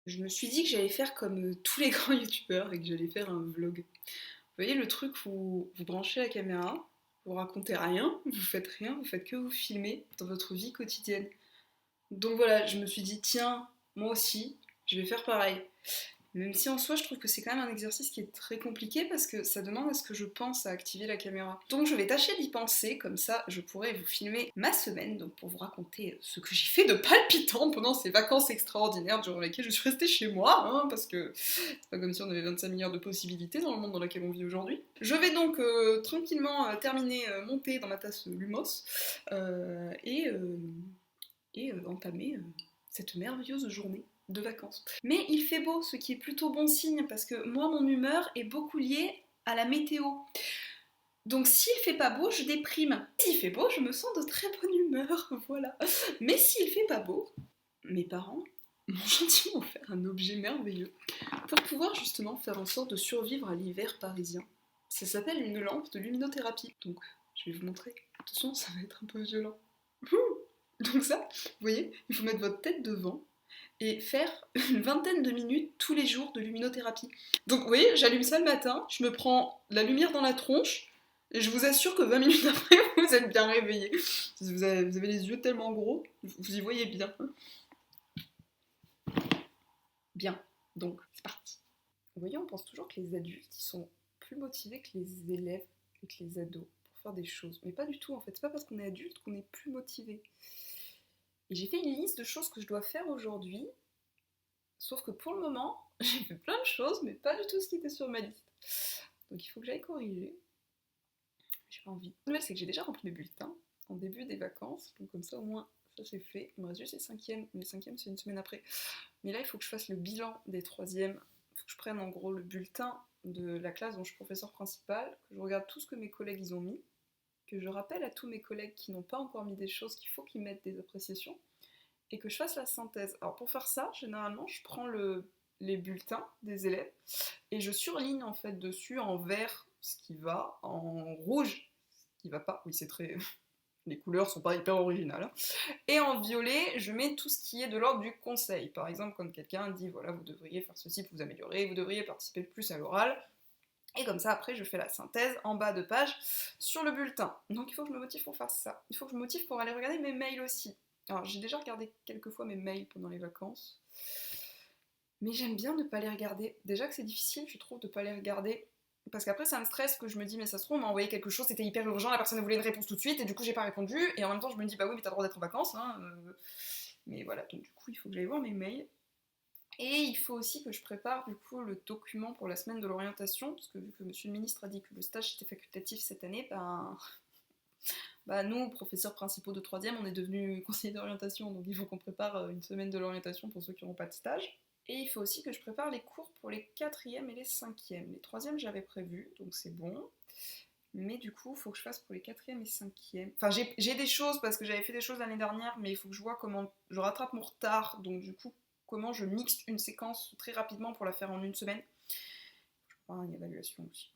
Je me suis dit que j'allais faire comme tous les grands youtubeurs et que j'allais faire un vlog. Vous voyez le truc où vous branchez la caméra, vous racontez rien, vous faites que vous filmer dans votre vie quotidienne. Donc voilà, je me suis dit, tiens, moi aussi, je vais faire pareil. Même si en soi, je trouve que c'est quand même un exercice qui est très compliqué parce que ça demande à ce que je pense à activer la caméra. Donc je vais tâcher d'y penser, comme ça je pourrai vous filmer ma semaine, donc pour vous raconter ce que j'ai fait de palpitant pendant ces vacances extraordinaires durant lesquelles je suis restée chez moi, parce que c'est pas comme si on avait 25 milliards de possibilités dans le monde dans lequel on vit aujourd'hui. Je vais donc tranquillement terminer mon thé dans ma tasse Lumos et entamer cette merveilleuse journée de vacances. Mais il fait beau, ce qui est plutôt bon signe, parce que moi, mon humeur est beaucoup liée à la météo. Donc s'il fait pas beau, je déprime. S'il fait beau, je me sens de très bonne humeur, voilà. Mais s'il fait pas beau, mes parents m'ont gentiment offert un objet merveilleux pour pouvoir justement faire en sorte de survivre à l'hiver parisien. Ça s'appelle une lampe de luminothérapie. Donc je vais vous montrer. Attention, ça va être un peu violent. Donc ça, vous voyez, il faut mettre votre tête devant et faire une vingtaine de minutes tous les jours de luminothérapie. Donc vous voyez, j'allume ça le matin, je me prends la lumière dans la tronche, et je vous assure que 20 minutes après, vous êtes bien réveillé. Vous avez les yeux tellement gros, vous y voyez bien. Bien, donc c'est parti. Vous voyez, on pense toujours que les adultes ils sont plus motivés que les élèves et que les ados pour faire des choses. Mais pas du tout en fait, c'est pas parce qu'on est adulte qu'on est plus motivé. Et j'ai fait une liste de choses que je dois faire aujourd'hui. Sauf que pour le moment, j'ai fait plein de choses, mais pas du tout ce qui était sur ma liste. Donc il faut que j'aille corriger. J'ai pas envie. Le c'est que j'ai déjà rempli mes bulletins en début des vacances. Donc comme ça, au moins, ça c'est fait. Il me reste juste les cinquièmes. Mais les cinquièmes, c'est une semaine après. Mais là, il faut que je fasse le bilan des troisièmes. Il faut que je prenne en gros le bulletin de la classe dont je suis professeur principal, que je regarde tout ce que mes collègues ils ont mis, que je rappelle à tous mes collègues qui n'ont pas encore mis des choses qu'il faut qu'ils mettent des appréciations, et que je fasse la synthèse. Alors pour faire ça, généralement, je prends les bulletins des élèves et je surligne en fait dessus en vert ce qui va, en rouge ce qui va pas. Oui, c'est très. Les couleurs sont pas hyper originales. Et en violet, je mets tout ce qui est de l'ordre du conseil. Par exemple, quand quelqu'un dit voilà, vous devriez faire ceci pour vous améliorer, vous devriez participer plus à l'oral. Et comme ça, après, je fais la synthèse en bas de page sur le bulletin. Donc il faut que je me motive pour faire ça. Il faut que je me motive pour aller regarder mes mails aussi. Alors j'ai déjà regardé quelques fois mes mails pendant les vacances. Mais j'aime bien ne pas les regarder. Déjà que c'est difficile, je trouve, de ne pas les regarder. Parce qu'après, ça me stresse que je me dis, mais ça se trouve, on m'a envoyé quelque chose, c'était hyper urgent, la personne voulait une réponse tout de suite, et du coup, j'ai pas répondu. Et en même temps, je me dis, bah oui, mais t'as le droit d'être en vacances. Mais voilà, donc du coup, il faut que j'aille voir mes mails. Et il faut aussi que je prépare du coup le document pour la semaine de l'orientation, parce que vu que monsieur le ministre a dit que le stage était facultatif cette année, nous, professeurs principaux de 3e, on est devenus conseillers d'orientation, donc il faut qu'on prépare une semaine de l'orientation pour ceux qui n'auront pas de stage. Et il faut aussi que je prépare les cours pour les 4e et les 5e. Les 3e, j'avais prévu, donc c'est bon. Mais du coup, il faut que je fasse pour les 4e et 5e. Enfin, j'ai des choses, parce que j'avais fait des choses l'année dernière, mais il faut que je vois comment je rattrape mon retard. Donc du coup, comment je mixe une séquence très rapidement pour la faire en une semaine. Je prends une évaluation aussi.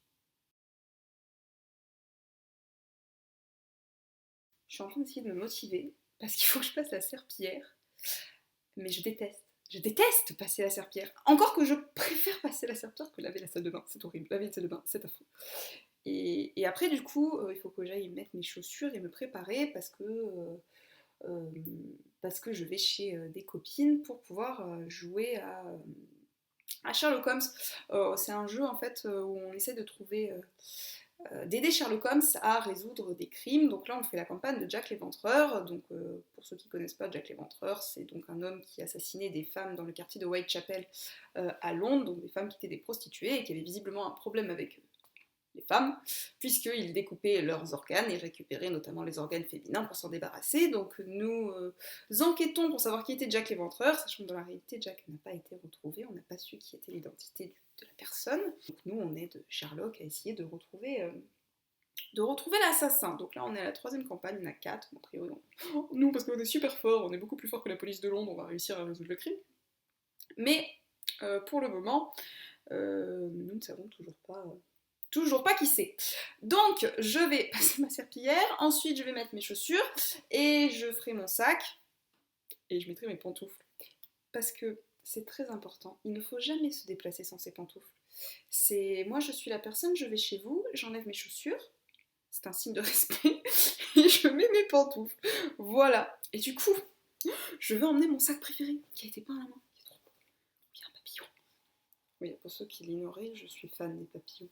Je suis en train d'essayer de me motiver, parce qu'il faut que je passe la serpillière. Mais je déteste. Je déteste passer la serpillière. Encore que je préfère passer la serpillière que laver la salle de bain. C'est horrible. Laver la salle de bain, c'est affreux. Et après, du coup, il faut que j'aille mettre mes chaussures et me préparer euh, parce que je vais chez des copines pour pouvoir jouer à Sherlock Holmes. C'est un jeu en fait où on essaie de trouver d'aider Sherlock Holmes à résoudre des crimes. Donc là, on fait la campagne de Jack l'Éventreur. Donc, pour ceux qui ne connaissent pas, Jack l'Éventreur, c'est donc un homme qui assassinait des femmes dans le quartier de Whitechapel à Londres, donc des femmes qui étaient des prostituées et qui avaient visiblement un problème avec les femmes, puisqu'ils découpaient leurs organes et récupéraient notamment les organes féminins pour s'en débarrasser. Donc nous enquêtons pour savoir qui était Jack l'Éventreur, sachant que dans la réalité Jack n'a pas été retrouvé, on n'a pas su qui était l'identité de la personne. Donc nous on aide Sherlock à essayer de retrouver l'assassin. Donc là on est à la 3e campagne, on a 4, a priori nous parce qu'on est super fort, on est beaucoup plus fort que la police de Londres, on va réussir à résoudre le crime. Mais pour le moment, nous ne savons toujours pas qui c'est. Donc, je vais passer ma serpillière, ensuite je vais mettre mes chaussures, et je ferai mon sac, et je mettrai mes pantoufles. Parce que c'est très important. Il ne faut jamais se déplacer sans ses pantoufles. Moi, je suis la personne, je vais chez vous, j'enlève mes chaussures, c'est un signe de respect, et je mets mes pantoufles. Voilà. Et du coup, je vais emmener mon sac préféré, qui a été peint à la main. Il est trop beau. Il y a un papillon. Oui, pour ceux qui l'ignoraient, je suis fan des papillons.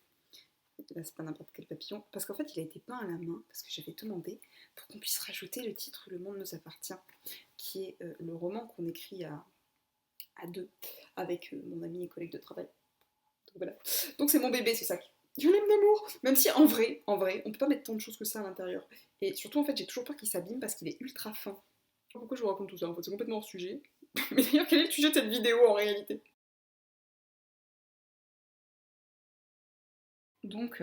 Là, c'est pas n'importe quel papillon, parce qu'en fait, il a été peint à la main, parce que j'avais demandé pour qu'on puisse rajouter le titre Le monde nous appartient, qui est le roman qu'on écrit à deux avec mon ami et collègue de travail. Donc voilà. Donc c'est mon bébé ce sac. Je l'aime d'amour. Même si en vrai, on peut pas mettre tant de choses que ça à l'intérieur. Et surtout en fait j'ai toujours peur qu'il s'abîme parce qu'il est ultra fin. Pourquoi je vous raconte tout ça en fait, c'est complètement hors sujet. Mais d'ailleurs quel est le sujet de cette vidéo en réalité? Donc,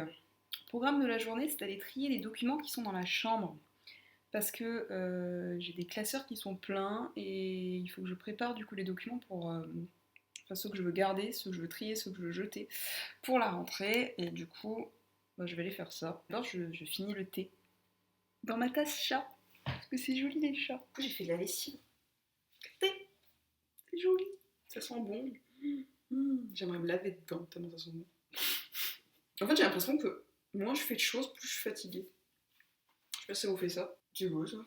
programme de la journée, c'est d'aller trier les documents qui sont dans la chambre. Parce que j'ai des classeurs qui sont pleins et il faut que je prépare du coup les documents pour enfin, ceux que je veux garder, ceux que je veux trier, ceux que je veux jeter pour la rentrée. Et du coup, bah, je vais aller faire ça. D'abord, je finis le thé dans ma tasse chat. Parce que c'est joli les chats. Du coup, j'ai fait de la lessive. Thé, c'est joli. Ça sent bon. J'aimerais me laver dedans tellement ça sent bon. En fait, j'ai l'impression que moins je fais de choses, plus je suis fatiguée. Je sais pas si ça vous fait ça. C'est beau ça.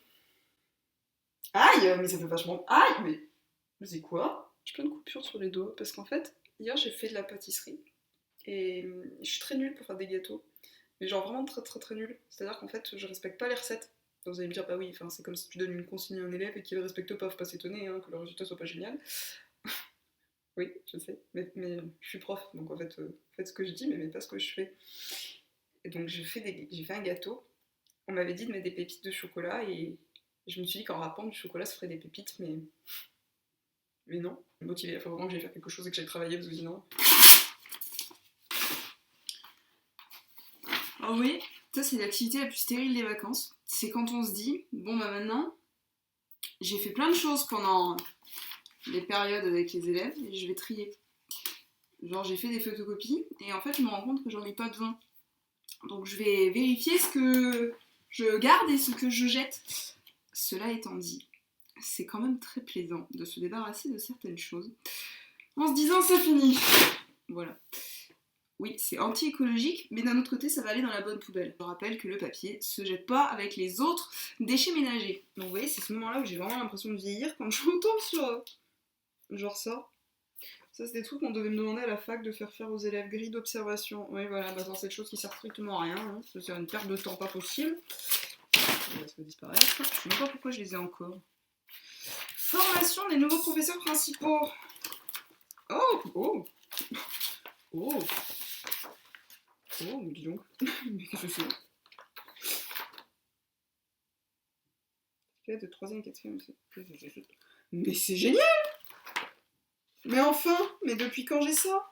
Aïe, mais ça fait vachement. Aïe, mais c'est quoi? J'ai plein de coupures sur les doigts parce qu'en fait, hier j'ai fait de la pâtisserie et je suis très nulle pour faire des gâteaux. Mais genre vraiment très très très nulle. C'est-à-dire qu'en fait, je respecte pas les recettes. Donc vous allez me dire, bah oui, c'est comme si tu donnes une consigne à un élève et qu'il ne respecte pas, faut pas s'étonner hein, que le résultat soit pas génial. Oui, je sais, mais je suis prof, donc en fait, faites ce que je dis, mais pas ce que je fais. Et donc j'ai fait un gâteau. On m'avait dit de mettre des pépites de chocolat et je me suis dit qu'en râpant du chocolat, ça ferait des pépites, mais non. Motivé, il faut vraiment que j'aille faire quelque chose et que j'aille travailler parce que sinon. Oh oui, ça c'est l'activité la plus stérile des vacances. C'est quand on se dit, bon bah maintenant, j'ai fait plein de choses pendant les périodes avec les élèves et je vais trier. Genre j'ai fait des photocopies et en fait je me rends compte que j'en ai pas besoin. Donc je vais vérifier ce que je garde et ce que je jette. Cela étant dit, c'est quand même très plaisant de se débarrasser de certaines choses en se disant c'est fini. Voilà. Oui, c'est anti-écologique, mais d'un autre côté, ça va aller dans la bonne poubelle. Je rappelle que le papier se jette pas avec les autres déchets ménagers. Donc vous voyez, c'est ce moment-là où j'ai vraiment l'impression de vieillir quand je tombe sur genre ça. Ça, c'est des trucs qu'on devait me demander à la fac de faire aux élèves, grille d'observation. Oui, voilà, bah, dans cette chose qui sert strictement à rien, hein. C'est une perte de temps pas possible. Ça va disparaître. Je sais même pas pourquoi je les ai encore. Formation des nouveaux professeurs principaux. Oh, oh, oh. Oh, mais dis donc. Mais qu'est-ce que c'est? De 3ème, 4ème. Mais c'est génial! Mais enfin! Mais depuis quand j'ai ça?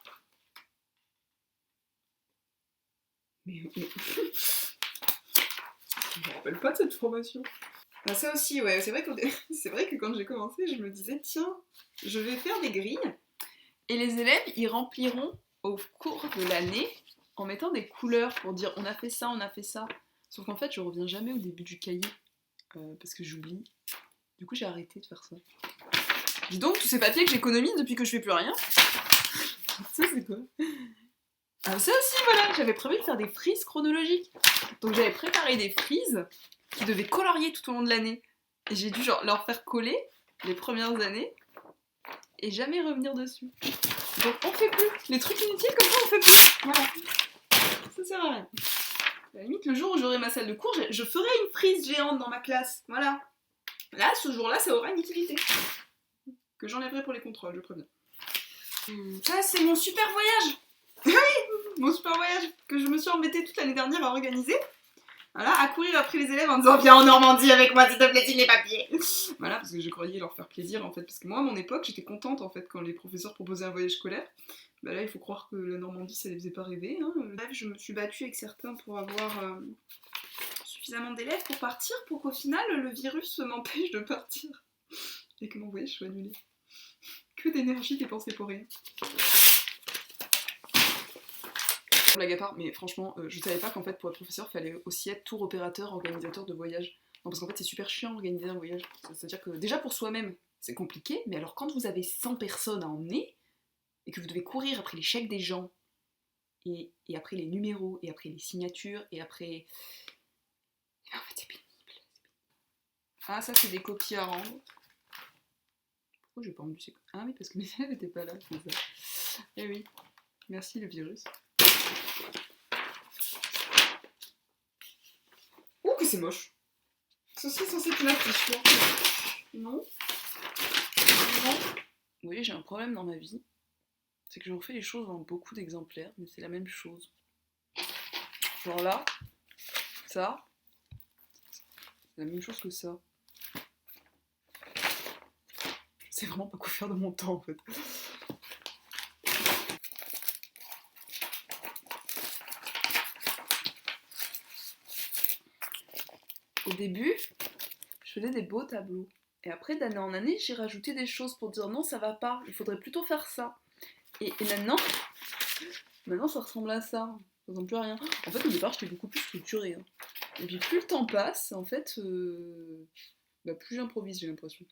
Mais... Je me rappelle pas de cette formation. Ah, ça aussi, ouais, c'est vrai que quand j'ai commencé, je me disais, tiens, je vais faire des grilles, et les élèves, ils rempliront au cours de l'année en mettant des couleurs pour dire on a fait ça, on a fait ça. Sauf qu'en fait, je reviens jamais au début du cahier, parce que j'oublie. Du coup, j'ai arrêté de faire ça. Dis donc, tous ces papiers que j'économise depuis que je fais plus rien. Ça, c'est quoi? Ah, ça aussi, voilà, j'avais prévu de faire des frises chronologiques. Donc j'avais préparé des frises qui devaient colorier tout au long de l'année. Et j'ai dû genre leur faire coller les premières années et jamais revenir dessus. Donc on fait plus. Les trucs inutiles comme ça, on fait plus. Voilà. Ça sert à rien. À la limite, le jour où j'aurai ma salle de cours, je ferai une frise géante dans ma classe. Voilà. Là, ce jour-là, ça aura une utilité. Que j'enlèverai pour les contrôles, je préviens. Ça, c'est mon super voyage. Oui, mon super voyage que je me suis embêtée toute l'année dernière à organiser. Voilà, à courir après les élèves en disant viens en Normandie avec moi s'il te plaît, signe les papiers. Voilà, parce que je croyais leur faire plaisir en fait. Parce que moi, à mon époque, j'étais contente en fait quand les professeurs proposaient un voyage scolaire. Bah là, il faut croire que la Normandie, ça les faisait pas rêver. Hein. Bref, je me suis battue avec certains pour avoir suffisamment d'élèves pour partir, pour qu'au final, le virus m'empêche de partir. Et que mon voyage soit annulé. Que d'énergie dépensée pour rien. Blague à part, mais franchement, je savais pas qu'en fait pour être professeur, il fallait aussi être tour opérateur, organisateur de voyage. Non, parce qu'en fait c'est super chiant d'organiser un voyage. C'est-à-dire que déjà pour soi-même, c'est compliqué, mais alors quand vous avez 100 personnes à emmener, et que vous devez courir après les chèques des gens, et après les numéros, et après les signatures, et après... En fait, c'est pénible. Ah, ça, c'est des copies à rendre. Pourquoi j'ai pas rendu ces copies? Ah oui, parce que mes élèves n'étaient pas là, c'est ça. Eh oui, merci le virus. Oh, que c'est moche. Ceci est censé être une affiche. Non. Non. Vous voyez, j'ai un problème dans ma vie. C'est que je refais les choses dans beaucoup d'exemplaires, mais c'est la même chose. Genre là, ça, c'est la même chose que ça. Je sais vraiment pas quoi faire de mon temps en fait. Au début, je faisais des beaux tableaux. Et après, d'année en année, j'ai rajouté des choses pour dire non, ça va pas, il faudrait plutôt faire ça. Et maintenant ça ressemble à ça. Ça ressemble plus à rien. En fait, au départ, j'étais beaucoup plus structurée. Hein. Et puis plus le temps passe, en fait, plus j'improvise, j'ai l'impression.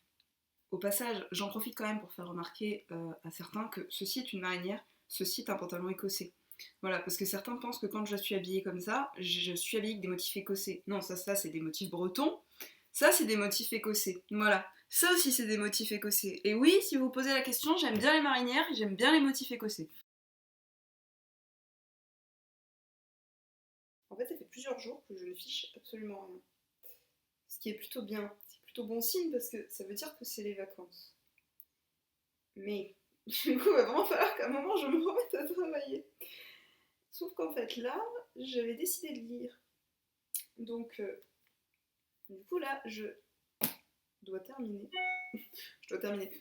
Au passage, j'en profite quand même pour faire remarquer à certains que ceci est une marinière, ceci est un pantalon écossais. Voilà, parce que certains pensent que quand je suis habillée comme ça, je suis habillée avec des motifs écossais. Non, ça c'est des motifs bretons. Ça, c'est des motifs écossais. Voilà. Ça aussi, c'est des motifs écossais. Et oui, si vous vous posez la question, j'aime bien les marinières et j'aime bien les motifs écossais. En fait, ça fait plusieurs jours que je ne fiche absolument rien. Ce qui est plutôt bien. C'est plutôt bon signe parce que ça veut dire que c'est les vacances. Mais, du coup, il va vraiment falloir qu'à un moment, je me remette à travailler. Sauf qu'en fait, là, j'avais décidé de lire. Donc, du coup, là, je dois terminer.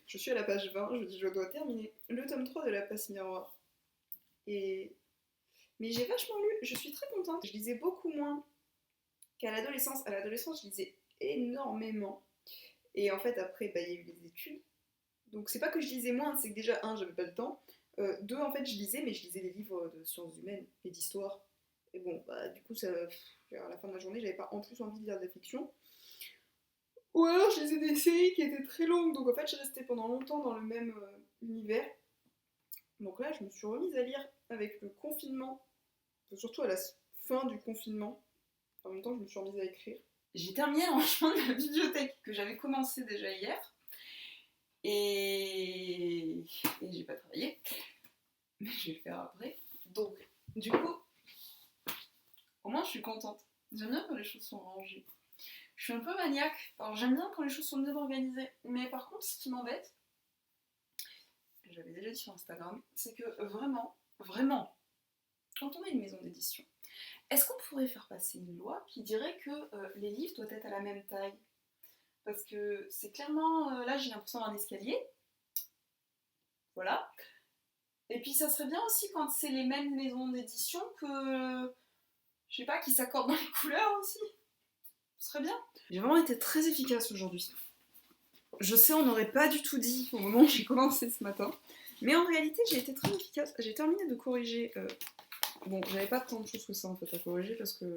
Je suis à la page 20, je dois terminer le tome 3 de La Passe Miroir. Mais j'ai vachement lu, je suis très contente. Je lisais beaucoup moins qu'à l'adolescence. À l'adolescence, je lisais énormément. Et en fait, après, il y a eu les études. Donc c'est pas que je lisais moins, c'est que déjà, j'avais pas le temps. Deux, en fait, je lisais, mais je lisais des livres de sciences humaines et d'histoire. Et bon, du coup, à la fin de la journée, j'avais pas en plus envie de lire de la fiction. Ou alors, je lisais des séries qui étaient très longues. Donc en fait, je restais pendant longtemps dans le même univers. Donc là, je me suis remise à lire avec le confinement, surtout à la fin du confinement. En même temps, je me suis remise à écrire. J'ai terminé l'enregistrement de la bibliothèque que j'avais commencé déjà hier. Et j'ai pas travaillé. Mais je vais le faire après. Donc, du coup, au moins je suis contente. J'aime bien quand les choses sont rangées. Je suis un peu maniaque. Alors j'aime bien quand les choses sont bien organisées. Mais par contre, ce qui m'embête, j'avais déjà dit sur Instagram, c'est que vraiment, quand on a une maison d'édition, est-ce qu'on pourrait faire passer une loi qui dirait que les livres doivent être à la même taille? Parce que c'est clairement, là j'ai l'impression d'un escalier. Voilà. Et puis ça serait bien aussi quand c'est les mêmes maisons d'édition que, je sais pas, qui s'accordent dans les couleurs aussi. Ce serait bien. J'ai vraiment été très efficace aujourd'hui. Je sais, on n'aurait pas du tout dit au moment où j'ai commencé ce matin. Mais en réalité, j'ai été très efficace. J'ai terminé de corriger. Bon, j'avais pas tant de choses que ça en fait à corriger parce que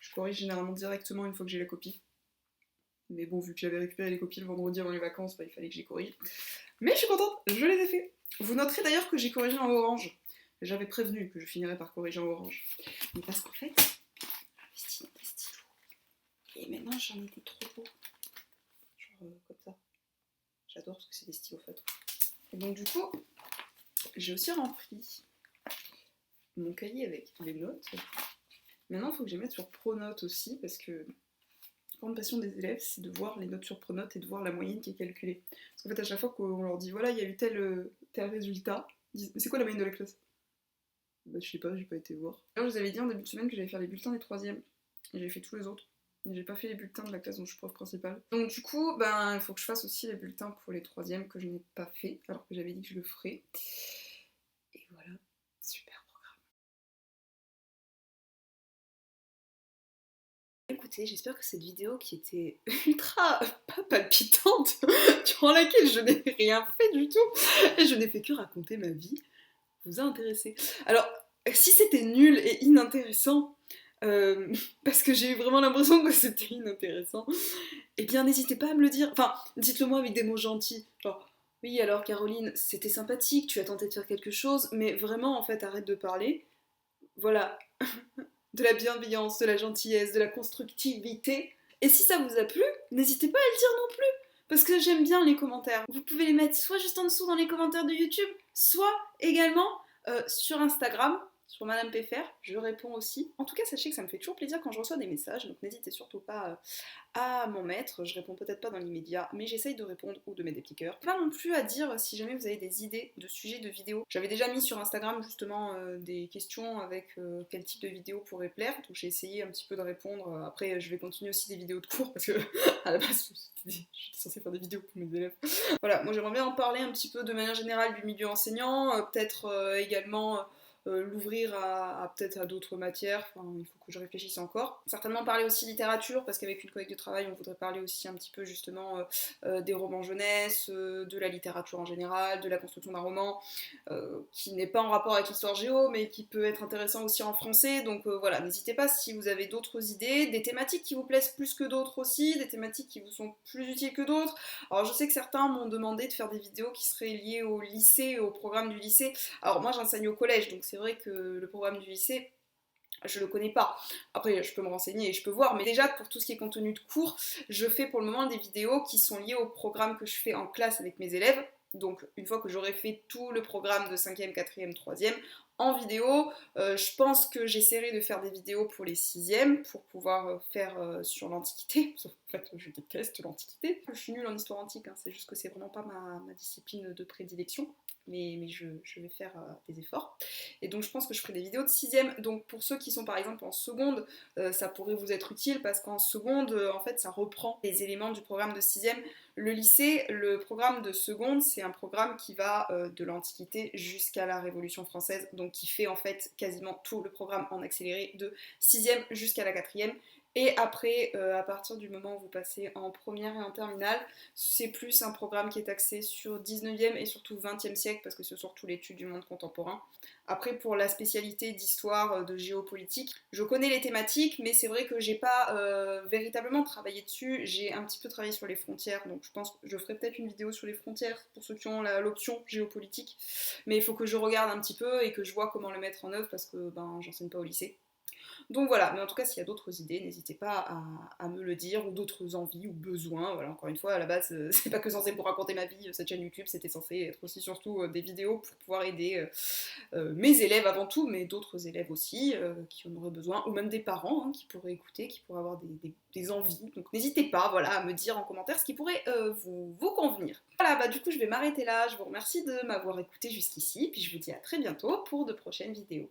je corrige généralement directement une fois que j'ai la copie. Mais bon, vu que j'avais récupéré les copies le vendredi avant les vacances, il fallait que j'y corrige. Mais je suis contente, je les ai fait. Vous noterez d'ailleurs que j'ai corrigé en orange. J'avais prévenu que je finirais par corriger en orange. Mais parce qu'en fait, j'investis dans des stylos. Et maintenant, j'en ai des trop beaux. Genre comme ça. J'adore parce que c'est des stylos feutres. Et donc du coup, j'ai aussi rempli mon cahier avec les notes. Maintenant, il faut que je les mette sur Pronote aussi, parce que la grande passion des élèves, c'est de voir les notes sur Pronote et de voir la moyenne qui est calculée. Parce qu'en fait, à chaque fois qu'on leur dit, voilà, il y a eu tel résultat, ils disent, mais c'est quoi la moyenne de la classe? Je sais pas, j'ai pas été voir. Alors, je vous avais dit en début de semaine que j'allais faire les bulletins des troisièmes, et j'ai fait tous les autres. Et j'ai pas fait les bulletins de la classe dont je suis prof principale. Donc du coup, il faut que je fasse aussi les bulletins pour les troisièmes que je n'ai pas fait, alors que j'avais dit que je le ferais. Et voilà, super programme. Écoutez, j'espère que cette vidéo qui était ultra pas palpitante, durant laquelle je n'ai rien fait du tout, et je n'ai fait que raconter ma vie, vous a intéressé. Alors, si c'était nul et inintéressant, parce que j'ai eu vraiment l'impression que c'était inintéressant, eh bien n'hésitez pas à me le dire. Enfin, dites-le moi avec des mots gentils. Genre, oui alors Caroline, c'était sympathique, tu as tenté de faire quelque chose, mais vraiment en fait arrête de parler. Voilà, de la bienveillance, de la gentillesse, de la constructivité. Et si ça vous a plu, n'hésitez pas à le dire non plus. Parce que j'aime bien les commentaires. Vous pouvez les mettre soit juste en dessous dans les commentaires de YouTube, soit également sur Instagram, sur Madame PFR, je réponds aussi. En tout cas, sachez que ça me fait toujours plaisir quand je reçois des messages, donc n'hésitez surtout pas à m'en mettre. Je réponds peut-être pas dans l'immédiat, mais j'essaye de répondre ou de mettre des petits cœurs. Pas non plus à dire si jamais vous avez des idées de sujets de vidéos. J'avais déjà mis sur Instagram justement des questions avec quel type de vidéo pourrait plaire, donc j'ai essayé un petit peu de répondre. Après, je vais continuer aussi des vidéos de cours parce que à la base, j'étais censée faire des vidéos pour mes élèves. Voilà, moi j'aimerais bien en parler un petit peu de manière générale du milieu enseignant, peut-être également l'ouvrir à peut-être à d'autres matières, enfin, il faut que je réfléchisse encore. Certainement parler aussi littérature, parce qu'avec une collègue de travail, on voudrait parler aussi un petit peu justement des romans jeunesse, de la littérature en général, de la construction d'un roman, qui n'est pas en rapport avec l'histoire géo, mais qui peut être intéressant aussi en français, donc voilà, n'hésitez pas si vous avez d'autres idées, des thématiques qui vous plaisent plus que d'autres aussi, des thématiques qui vous sont plus utiles que d'autres. Alors je sais que certains m'ont demandé de faire des vidéos qui seraient liées au lycée, au programme du lycée. Alors moi j'enseigne au collège, donc c'est vrai que le programme du lycée, je le connais pas. Après, je peux me renseigner et je peux voir, mais déjà pour tout ce qui est contenu de cours, je fais pour le moment des vidéos qui sont liées au programme que je fais en classe avec mes élèves. Donc une fois que j'aurai fait tout le programme de 5e, 4e, 3e en vidéo, je pense que j'essaierai de faire des vidéos pour les 6e pour pouvoir faire sur l'Antiquité. Sauf en fait, je déteste l'Antiquité. Je suis nulle en histoire antique, hein, c'est juste que c'est vraiment pas ma discipline de prédilection. Mais je vais faire des efforts. Et donc je pense que je ferai des vidéos de 6e. Donc pour ceux qui sont par exemple en seconde, ça pourrait vous être utile parce qu'en seconde, en fait, ça reprend les éléments du programme de 6e. Le lycée, le programme de seconde, c'est un programme qui va de l'Antiquité jusqu'à la Révolution française, donc qui fait en fait quasiment tout le programme en accéléré de 6e jusqu'à la 4e. Et après, à partir du moment où vous passez en première et en terminale, c'est plus un programme qui est axé sur 19e et surtout 20e siècle, parce que c'est surtout l'étude du monde contemporain. Après, pour la spécialité d'histoire, de géopolitique, je connais les thématiques, mais c'est vrai que j'ai pas véritablement travaillé dessus. J'ai un petit peu travaillé sur les frontières, donc je pense que je ferai peut-être une vidéo sur les frontières pour ceux qui ont l'option géopolitique. Mais il faut que je regarde un petit peu et que je vois comment le mettre en œuvre, parce que ben, j'enseigne pas au lycée. Donc voilà, mais en tout cas, s'il y a d'autres idées, n'hésitez pas à me le dire, ou d'autres envies ou besoins. Voilà, encore une fois, à la base, c'est pas que censé pour raconter ma vie, cette chaîne YouTube, c'était censé être aussi surtout des vidéos pour pouvoir aider mes élèves avant tout, mais d'autres élèves aussi qui en auraient besoin, ou même des parents qui pourraient écouter, qui pourraient avoir des envies. Donc n'hésitez pas, voilà, à me dire en commentaire ce qui pourrait vous convenir. Voilà, bah du coup, je vais m'arrêter là. Je vous remercie de m'avoir écouté jusqu'ici, puis je vous dis à très bientôt pour de prochaines vidéos.